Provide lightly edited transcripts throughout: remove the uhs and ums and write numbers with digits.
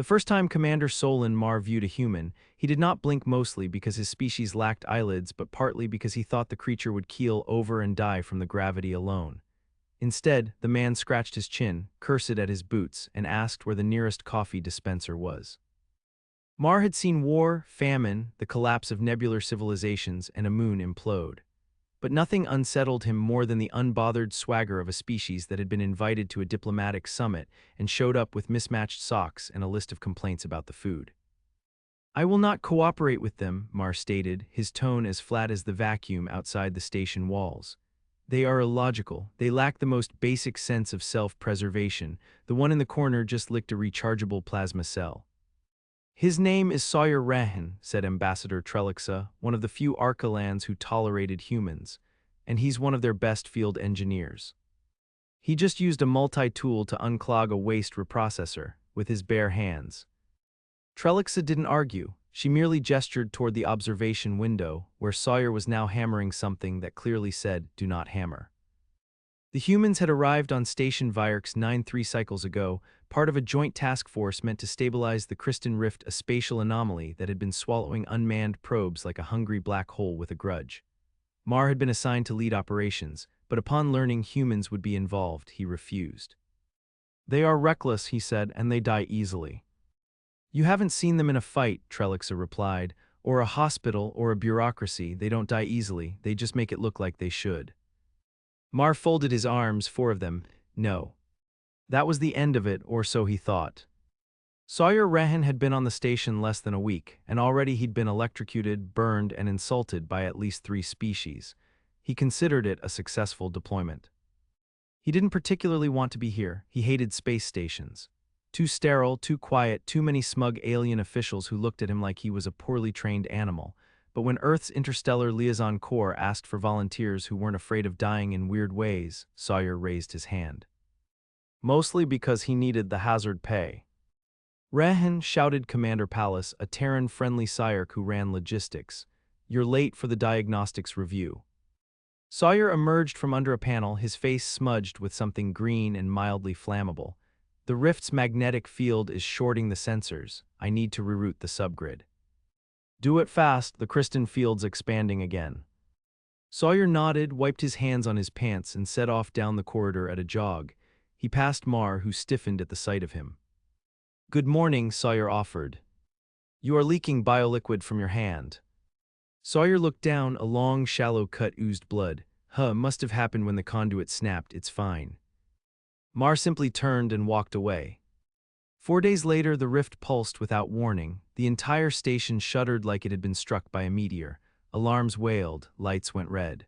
The first time Commander Solen Marr viewed a human, he did not blink, mostly because his species lacked eyelids, but partly because he thought the creature would keel over and die from the gravity alone. Instead, the man scratched his chin, cursed at his boots, and asked where the nearest coffee dispenser was. Marr had seen war, famine, the collapse of nebular civilizations, and a moon implode. But nothing unsettled him more than the unbothered swagger of a species that had been invited to a diplomatic summit and showed up with mismatched socks and a list of complaints about the food. "I will not cooperate with them," Marr stated, his tone as flat as the vacuum outside the station walls. "They are illogical. They lack the most basic sense of self-preservation. The one in the corner just licked a rechargeable plasma cell." "His name is Sawyer Rehn," said Ambassador Trelixa, one of the few Arcalans who tolerated humans, "and he's one of their best field engineers. He just used a multi-tool to unclog a waste reprocessor with his bare hands." Trelixa didn't argue. She merely gestured toward the observation window, where Sawyer was now hammering something that clearly said, "Do not hammer." The humans had arrived on Station Virx 9 cycles ago, part of a joint task force meant to stabilize the Crystan Rift, a spatial anomaly that had been swallowing unmanned probes like a hungry black hole with a grudge. Marr had been assigned to lead operations, but upon learning humans would be involved, he refused. "They are reckless," he said, "and they die easily." "You haven't seen them in a fight," Trelixa replied, "or a hospital or a bureaucracy. They don't die easily, they just make it look like they should." Marr folded his arms, 4 of them. No. That was the end of it, or so he thought. Sawyer Rehn had been on the station less than a week, and already he'd been electrocuted, burned, and insulted by at least 3 species. He considered it a successful deployment. He didn't particularly want to be here. He hated space stations. Too sterile, too quiet, too many smug alien officials who looked at him like he was a poorly trained animal. But when Earth's Interstellar Liaison Corps asked for volunteers who weren't afraid of dying in weird ways, Sawyer raised his hand. Mostly because he needed the hazard pay. "Rehn," shouted Commander Pallas, a Terran-friendly Sciarch who ran logistics, "you're late for the diagnostics review." Sawyer emerged from under a panel, his face smudged with something green and mildly flammable. "The Rift's magnetic field is shorting the sensors. I need to reroute the subgrid." "Do it fast, the Crystan field's expanding again." Sawyer nodded, wiped his hands on his pants, and set off down the corridor at a jog. He passed Marr, who stiffened at the sight of him. "Good morning," Sawyer offered. "You are leaking bioliquid from your hand." Sawyer looked down, a long, shallow cut oozed blood. Must have happened when the conduit snapped, it's fine." Marr simply turned and walked away. 4 days later, the rift pulsed without warning. The entire station shuddered like it had been struck by a meteor. Alarms wailed, lights went red.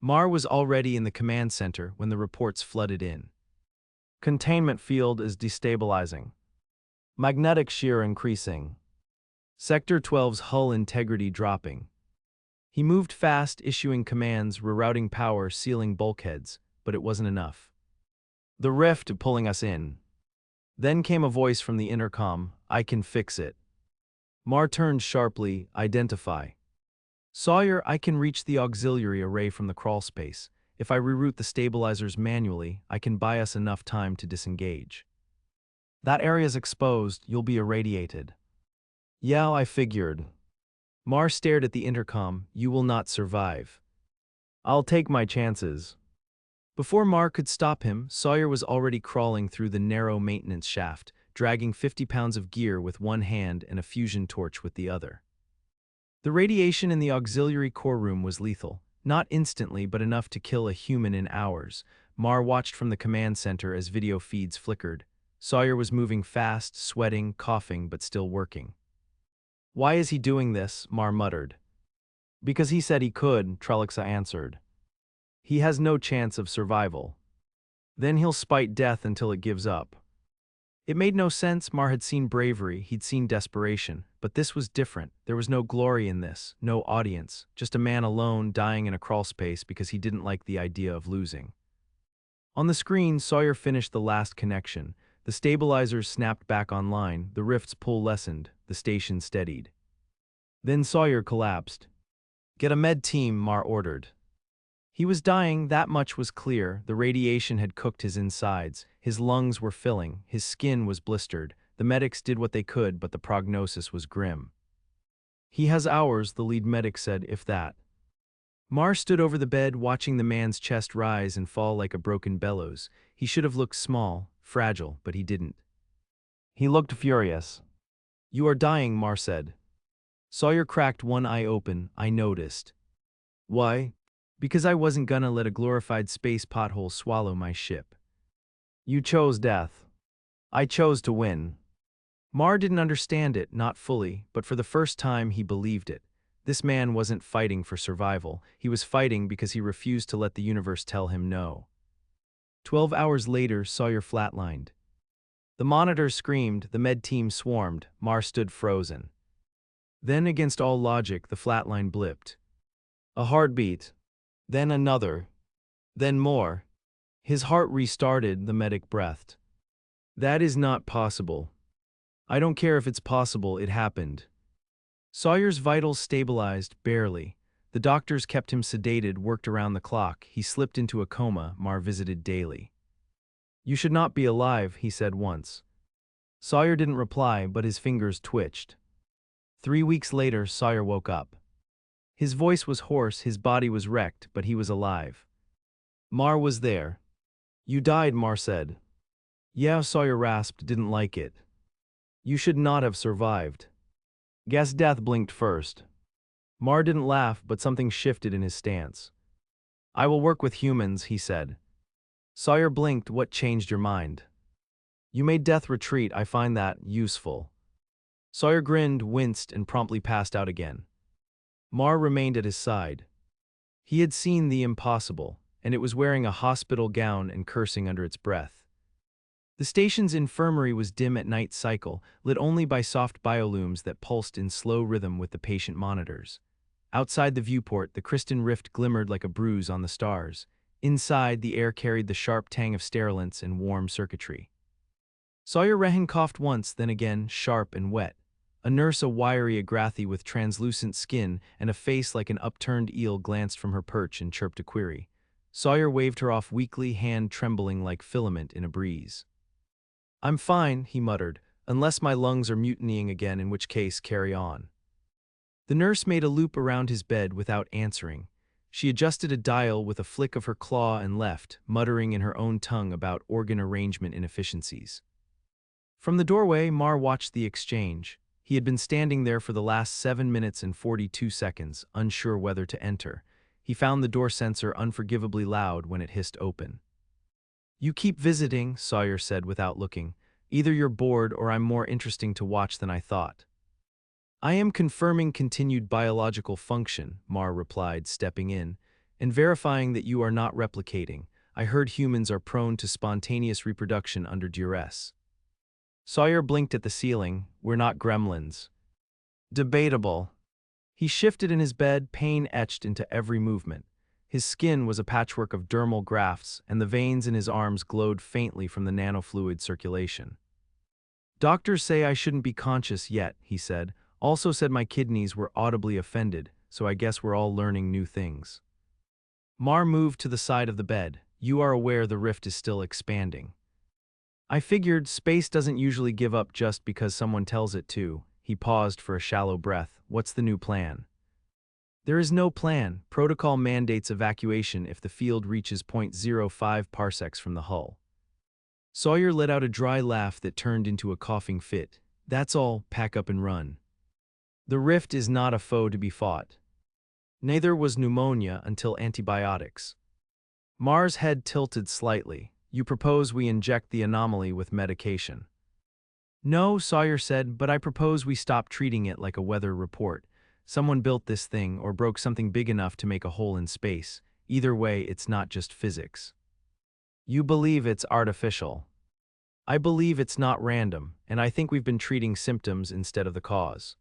Marr was already in the command center when the reports flooded in. "Containment field is destabilizing. Magnetic shear increasing. Sector 12's hull integrity dropping." He moved fast, issuing commands, rerouting power, sealing bulkheads, but it wasn't enough. "The rift pulling us in." Then came a voice from the intercom, "I can fix it." Marr turned sharply, "Identify." "Sawyer, I can reach the auxiliary array from the crawl space. If I reroute the stabilizers manually, I can buy us enough time to disengage." "That area's exposed, you'll be irradiated." "Yeah, I figured." Marr stared at the intercom, "You will not survive." "I'll take my chances." Before Marr could stop him, Sawyer was already crawling through the narrow maintenance shaft, dragging 50 pounds of gear with one hand and a fusion torch with the other. The radiation in the auxiliary core room was lethal. Not instantly, but enough to kill a human in hours. Marr watched from the command center as video feeds flickered. Sawyer was moving fast, sweating, coughing, but still working. "Why is he doing this?" Marr muttered. "Because he said he could," Trelixa answered. "He has no chance of survival. Then he'll spite death until it gives up." It made no sense. Marr had seen bravery, he'd seen desperation, but this was different. There was no glory in this, no audience, just a man alone dying in a crawlspace because he didn't like the idea of losing. On the screen, Sawyer finished the last connection. The stabilizers snapped back online, the rift's pull lessened, the station steadied. Then Sawyer collapsed. "Get a med team," Marr ordered. He was dying, that much was clear. The radiation had cooked his insides, his lungs were filling, his skin was blistered, The medics did what they could, but the prognosis was grim. He has hours, the lead medic said, if that. Marr stood over the bed, watching the man's chest rise and fall like a broken bellows. He should have looked small, fragile, but he didn't. He looked furious. "You are dying," Marr said. Sawyer cracked one eye open. "I noticed." "Why?" "Because I wasn't gonna let a glorified space pothole swallow my ship." "You chose death." "I chose to win." Marr didn't understand it, not fully, but for the first time he believed it. This man wasn't fighting for survival. He was fighting because he refused to let the universe tell him no. 12 hours later, Sawyer flatlined. The monitors screamed, the med team swarmed, Marr stood frozen. Then, against all logic, the flatline blipped. A heartbeat. Then another. Then more. His heart restarted, the medic breathed. "That is not possible." "I don't care if it's possible, it happened." Sawyer's vitals stabilized, barely. The doctors kept him sedated, worked around the clock. He slipped into a coma Marr visited daily. "You should not be alive," he said once. Sawyer didn't reply, but his fingers twitched. 3 weeks later, Sawyer woke up. His voice was hoarse, his body was wrecked, but he was alive. Marr was there. "You died," Marr said. "Yeah," Sawyer rasped, didn't like it. "You should not have survived." "Guess death blinked first." Marr didn't laugh, but something shifted in his stance. "I will work with humans," he said. Sawyer blinked. "What changed your mind?" "You made death retreat. I find that useful." Sawyer grinned, winced, and promptly passed out again. Marr remained at his side. He had seen the impossible, and it was wearing a hospital gown and cursing under its breath. The station's infirmary was dim at night cycle, lit only by soft biolumes that pulsed in slow rhythm with the patient monitors. Outside the viewport, the Crystan Rift glimmered like a bruise on the stars. Inside, the air carried the sharp tang of sterilants and warm circuitry. Sawyer Rehn coughed once, then again, sharp and wet. A nurse, a wiry Agrathi with translucent skin and a face like an upturned eel, glanced from her perch and chirped a query. Sawyer waved her off weakly, hand trembling like filament in a breeze. "I'm fine," he muttered, "unless my lungs are mutinying again, in which case carry on." The nurse made a loop around his bed without answering. She adjusted a dial with a flick of her claw and left, muttering in her own tongue about organ arrangement inefficiencies. From the doorway, Marr watched the exchange. He had been standing there for the last 7 minutes and 42 seconds, unsure whether to enter. He found the door sensor unforgivably loud when it hissed open. "You keep visiting," Sawyer said without looking. "Either you're bored or I'm more interesting to watch than I thought." "I am confirming continued biological function," Marr replied, stepping in, "and verifying that you are not replicating. I heard humans are prone to spontaneous reproduction under duress." Sawyer blinked at the ceiling. "We're not gremlins." "Debatable." He shifted in his bed, pain etched into every movement. His skin was a patchwork of dermal grafts, and the veins in his arms glowed faintly from the nanofluid circulation. "Doctors say I shouldn't be conscious yet," he said. "Also said my kidneys were audibly offended, so I guess we're all learning new things." Marr moved to the side of the bed. "You are aware the rift is still expanding." "I figured space doesn't usually give up just because someone tells it to." He paused for a shallow breath. "What's the new plan?" "There is no plan. Protocol mandates evacuation if the field reaches 0.05 parsecs from the hull." Sawyer let out a dry laugh that turned into a coughing fit. "That's all, pack up and run." The rift is not a foe to be fought. Neither was pneumonia until antibiotics. Marr's head tilted slightly. "You propose we inject the anomaly with medication?" "No," Sawyer said, "but I propose we stop treating it like a weather report. Someone built this thing or broke something big enough to make a hole in space. Either way, it's not just physics." "You believe it's artificial?" "I believe it's not random, and I think we've been treating symptoms instead of the cause."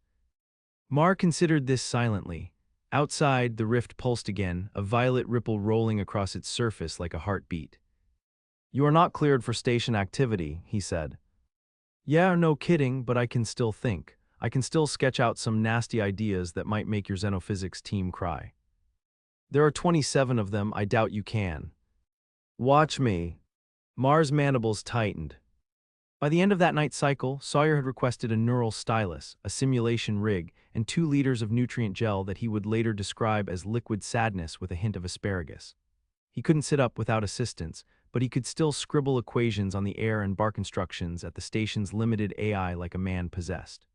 Marr considered this silently. Outside, the rift pulsed again, a violet ripple rolling across its surface like a heartbeat. "You are not cleared for station activity," he said. "Yeah, no kidding, but I can still think. I can still sketch out some nasty ideas that might make your xenophysics team cry." "There are 27 of them, I doubt you can." "Watch me." Marr's mandibles tightened. By the end of that night's cycle, Sawyer had requested a neural stylus, a simulation rig, and 2 liters of nutrient gel that he would later describe as liquid sadness with a hint of asparagus. He couldn't sit up without assistance, but he could still scribble equations on the air and bark instructions at the station's limited AI like a man possessed.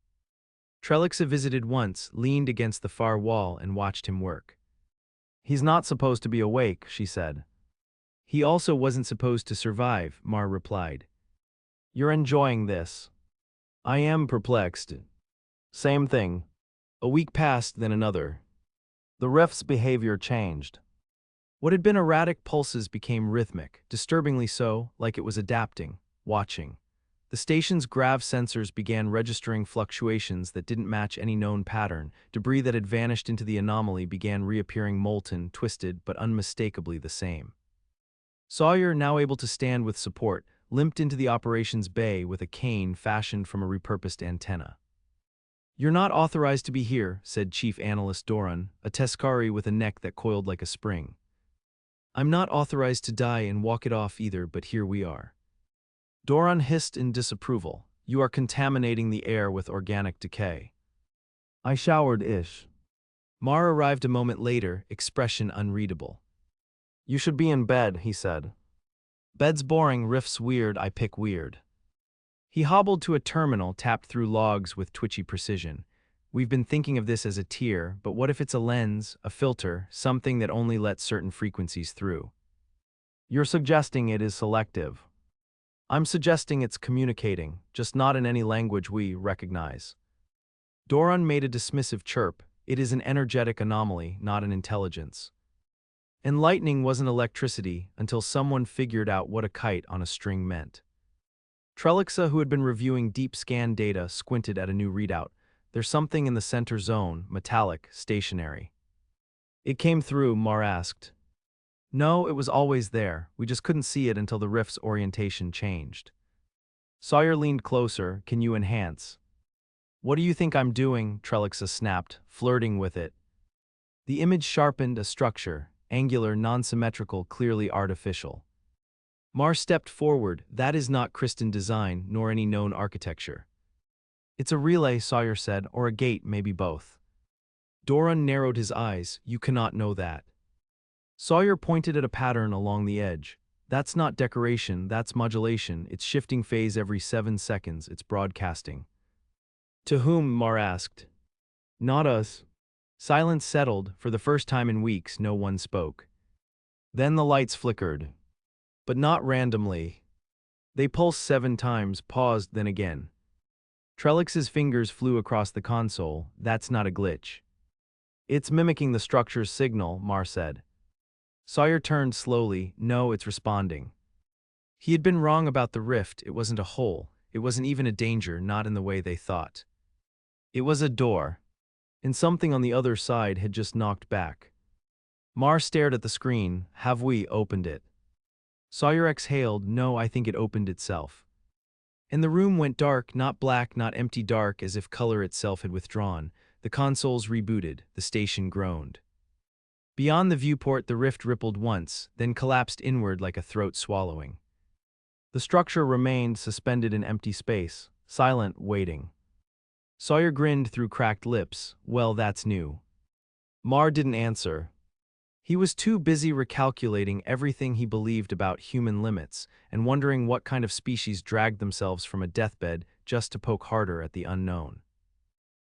Trelixa visited once, leaned against the far wall, and watched him work. "He's not supposed to be awake," she said. "He also wasn't supposed to survive," Marr replied. "You're enjoying this." "I am perplexed." "Same thing." A week passed, then another. The rift's behavior changed. What had been erratic pulses became rhythmic, disturbingly so, like it was adapting, watching. The station's grav sensors began registering fluctuations that didn't match any known pattern. Debris that had vanished into the anomaly began reappearing molten, twisted, but unmistakably the same. Sawyer, now able to stand with support, limped into the operations bay with a cane fashioned from a repurposed antenna. "You're not authorized to be here," said Chief Analyst Doran, a Teskari with a neck that coiled like a spring. "I'm not authorized to die and walk it off either, but here we are." Doran hissed in disapproval. "You are contaminating the air with organic decay." "I showered ish." Marr arrived a moment later, expression unreadable. "You should be in bed," he said. "Bed's boring, Rift's weird, I pick weird." He hobbled to a terminal, tapped through logs with twitchy precision. "We've been thinking of this as a tier, but what if it's a lens, a filter, something that only lets certain frequencies through?" "You're suggesting it is selective." "I'm suggesting it's communicating, just not in any language we recognize." Doran made a dismissive chirp. "It is an energetic anomaly, not an intelligence." And lightning wasn't electricity until someone figured out what a kite on a string meant. Trelixa, who had been reviewing deep scan data, squinted at a new readout. "There's something in the center zone, metallic, stationary." "It came through?" Marr asked. "No, it was always there. We just couldn't see it until the rift's orientation changed." Sawyer leaned closer. "Can you enhance?" "What do you think I'm doing?" Trelixa snapped, flirting with it. The image sharpened, a structure, angular, non-symmetrical, clearly artificial. Marr stepped forward. "That is not Crystan design, nor any known architecture." "It's a relay," Sawyer said, "or a gate, maybe both." Doran narrowed his eyes. "You cannot know that." Sawyer pointed at a pattern along the edge. "That's not decoration, that's modulation. It's shifting phase every 7 seconds, it's broadcasting." "To whom?" Marr asked. "Not us." Silence settled. For the first time in weeks, no one spoke. Then the lights flickered. But not randomly. They pulsed 7 times, paused, then again. Trellix's fingers flew across the console. "That's not a glitch." "It's mimicking the structure's signal," Marr said. Sawyer turned slowly. "No, it's responding." He had been wrong about the rift. It wasn't a hole. It wasn't even a danger, not in the way they thought. It was a door. And something on the other side had just knocked back. Marr stared at the screen. "Have we opened it?" Sawyer exhaled. "No, I think it opened itself." And the room went dark, not black, not empty, dark, as if color itself had withdrawn. The consoles rebooted. The station groaned. Beyond the viewport, the rift rippled once, then collapsed inward like a throat swallowing. The structure remained suspended in empty space, silent, waiting. Sawyer grinned through cracked lips. "Well, that's new." Marr didn't answer. He was too busy recalculating everything he believed about human limits and wondering what kind of species dragged themselves from a deathbed just to poke harder at the unknown.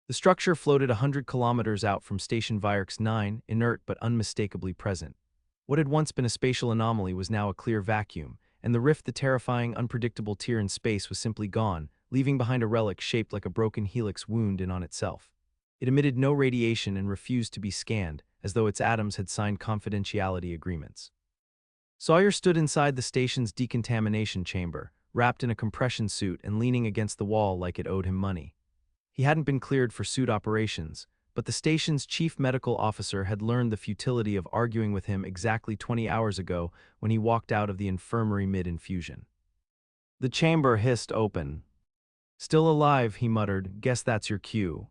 The structure floated 100 kilometers out from Station Virx 9, inert but unmistakably present. What had once been a spatial anomaly was now a clear vacuum, and the rift, the terrifying, unpredictable tier in space, was simply gone, leaving behind a relic shaped like a broken helix wound in on itself. It emitted no radiation and refused to be scanned, as though its atoms had signed confidentiality agreements. Sawyer stood inside the station's decontamination chamber, wrapped in a compression suit and leaning against the wall like it owed him money. He hadn't been cleared for suit operations, but the station's chief medical officer had learned the futility of arguing with him exactly 20 hours ago when he walked out of the infirmary mid-infusion. The chamber hissed open. "Still alive," he muttered. "Guess that's your cue."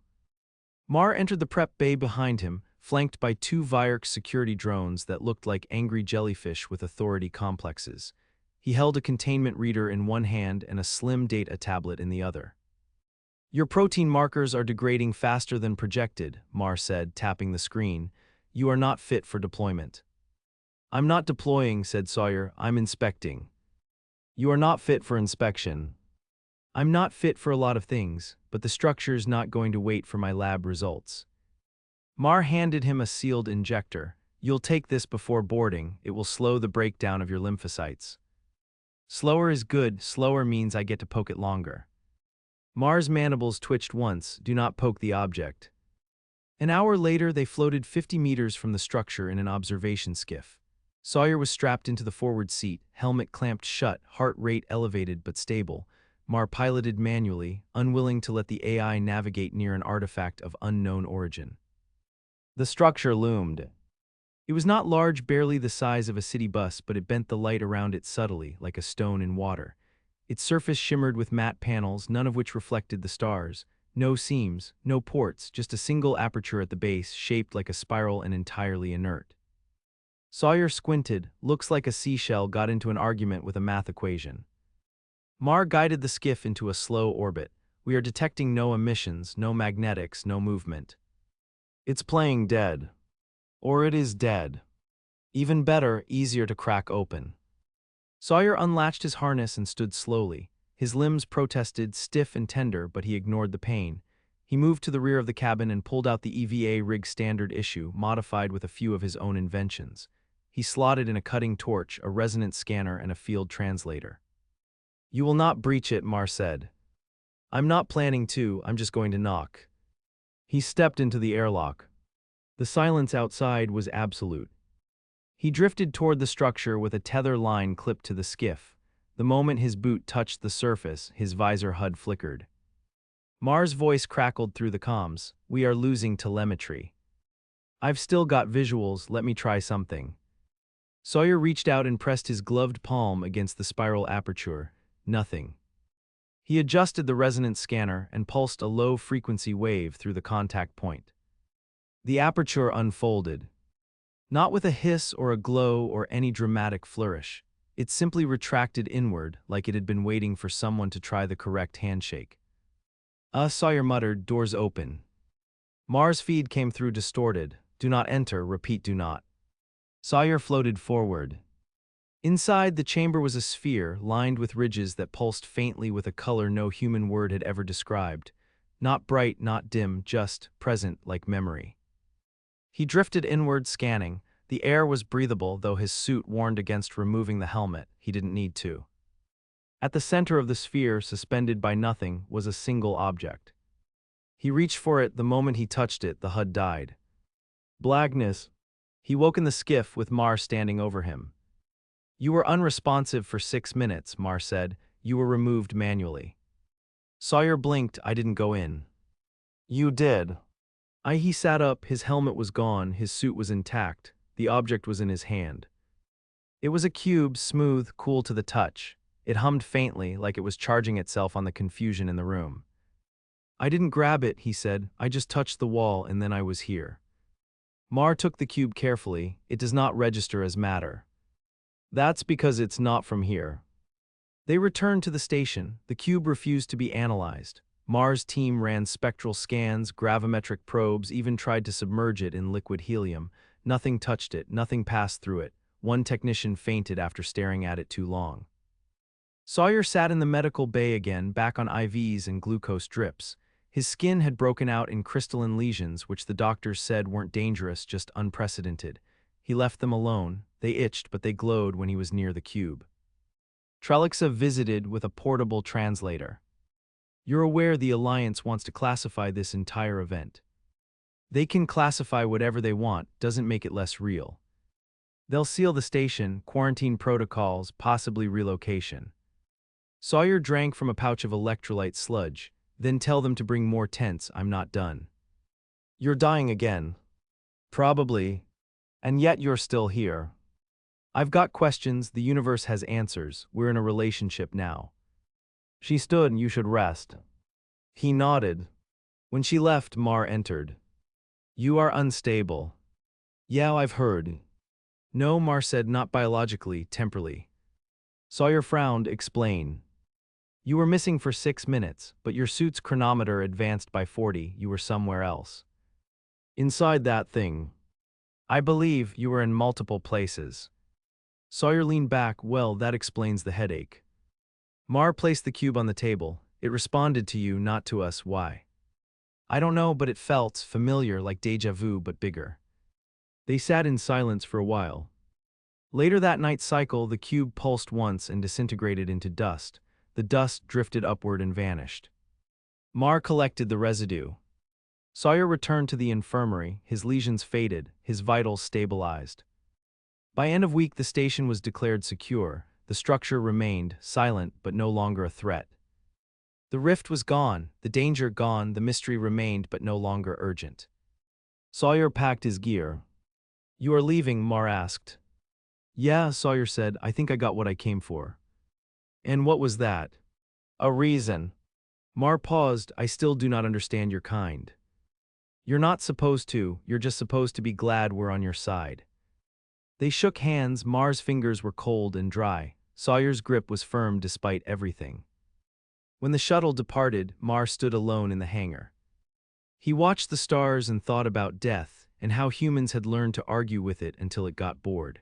Marr entered the prep bay behind him, flanked by 2 Virx security drones that looked like angry jellyfish with authority complexes. He held a containment reader in one hand and a slim data tablet in the other. Your protein markers are degrading faster than projected, Marr said, tapping the screen. You are not fit for deployment. I'm not deploying, said Sawyer. I'm inspecting. You are not fit for inspection. I'm not fit for a lot of things, but the structure's not going to wait for my lab results. Marr handed him a sealed injector. You'll take this before boarding. It will slow the breakdown of your lymphocytes. Slower is good. Slower means I get to poke it longer. Marr's mandibles twitched once. Do not poke the object. An hour later, they floated 50 meters from the structure in an observation skiff. Sawyer was strapped into the forward seat, helmet clamped shut, heart rate elevated but stable. Marr piloted manually, unwilling to let the AI navigate near an artifact of unknown origin. The structure loomed. It was not large, barely the size of a city bus, but it bent the light around it subtly, like a stone in water. Its surface shimmered with matte panels, none of which reflected the stars. No seams, no ports, just a single aperture at the base, shaped like a spiral and entirely inert. Sawyer squinted. Looks like a seashell got into an argument with a math equation. Marr guided the skiff into a slow orbit. We are detecting no emissions, no magnetics, no movement. It's playing dead. Or it is dead. Even better, easier to crack open. Sawyer unlatched his harness and stood slowly. His limbs protested, stiff and tender, but he ignored the pain. He moved to the rear of the cabin and pulled out the EVA rig standard issue, modified with a few of his own inventions. He slotted in a cutting torch, a resonance scanner, and a field translator. You will not breach it, Marr said. I'm not planning to, I'm just going to knock. He stepped into the airlock. The silence outside was absolute. He drifted toward the structure with a tether line clipped to the skiff. The moment his boot touched the surface, his visor HUD flickered. Marr's voice crackled through the comms. We are losing telemetry. I've still got visuals, let me try something. Sawyer reached out and pressed his gloved palm against the spiral aperture. Nothing. He adjusted the resonance scanner and pulsed a low-frequency wave through the contact point. The aperture unfolded. Not with a hiss or a glow or any dramatic flourish. It simply retracted inward, like it had been waiting for someone to try the correct handshake. Sawyer muttered, doors open. Marr's feed came through distorted. Do not enter, repeat do not. Sawyer floated forward. Inside, the chamber was a sphere, lined with ridges that pulsed faintly with a color no human word had ever described. Not bright, not dim, just present like memory. He drifted inward, scanning. The air was breathable, though his suit warned against removing the helmet. He didn't need to. At the center of the sphere, suspended by nothing, was a single object. He reached for it. The moment he touched it, the HUD died. Blackness. He woke in the skiff with Marr standing over him. You were unresponsive for 6 minutes, Marr said. You were removed manually. Sawyer blinked. I didn't go in. You did. He sat up. His helmet was gone. His suit was intact. The object was in his hand. It was a cube, smooth, cool to the touch. It hummed faintly, like it was charging itself on the confusion in the room. I didn't grab it, he said. I just touched the wall and then I was here. Marr took the cube carefully. It does not register as matter. That's because it's not from here. They returned to the station. The cube refused to be analyzed. Marr's team ran spectral scans, gravimetric probes, even tried to submerge it in liquid helium. Nothing touched it, nothing passed through it. One technician fainted after staring at it too long. Sawyer sat in the medical bay again, back on IVs and glucose drips. His skin had broken out in crystalline lesions, which the doctors said weren't dangerous, just unprecedented. He left them alone. They itched, but they glowed when he was near the cube. Trelixa visited with a portable translator. You're aware the Alliance wants to classify this entire event. They can classify whatever they want, doesn't make it less real. They'll seal the station, quarantine protocols, possibly relocation. Sawyer drank from a pouch of electrolyte sludge, then tell them to bring more tents, I'm not done. You're dying again. Probably. And yet you're still here. I've got questions, the universe has answers, we're in a relationship now. She stood, you should rest. He nodded. When she left, Marr entered. You are unstable. Yeah, I've heard. No, Marr said, not biologically, temporally. Sawyer frowned. Explain. You were missing for 6 minutes, but your suit's chronometer advanced by 40. You were somewhere else. Inside that thing. I believe you were in multiple places. Sawyer leaned back. Well, that explains the headache. Marr placed the cube on the table. It responded to you, not to us. Why? I don't know, but it felt familiar, like déjà vu, but bigger. They sat in silence for a while. Later that night cycle, the cube pulsed once and disintegrated into dust. The dust drifted upward and vanished. Marr collected the residue. Sawyer returned to the infirmary. His lesions faded, his vitals stabilized. By end of week, the station was declared secure. The structure remained silent, but no longer a threat. The rift was gone, the danger gone, the mystery remained, but no longer urgent. Sawyer packed his gear. You are leaving? Marr asked. Yeah, Sawyer said. I think I got what I came for. And what was that? A reason. Marr paused. I still do not understand your kind. You're not supposed to, you're just supposed to be glad we're on your side. They shook hands. Marr's fingers were cold and dry. Sawyer's grip was firm despite everything. When the shuttle departed, Marr stood alone in the hangar. He watched the stars and thought about death and how humans had learned to argue with it until it got bored.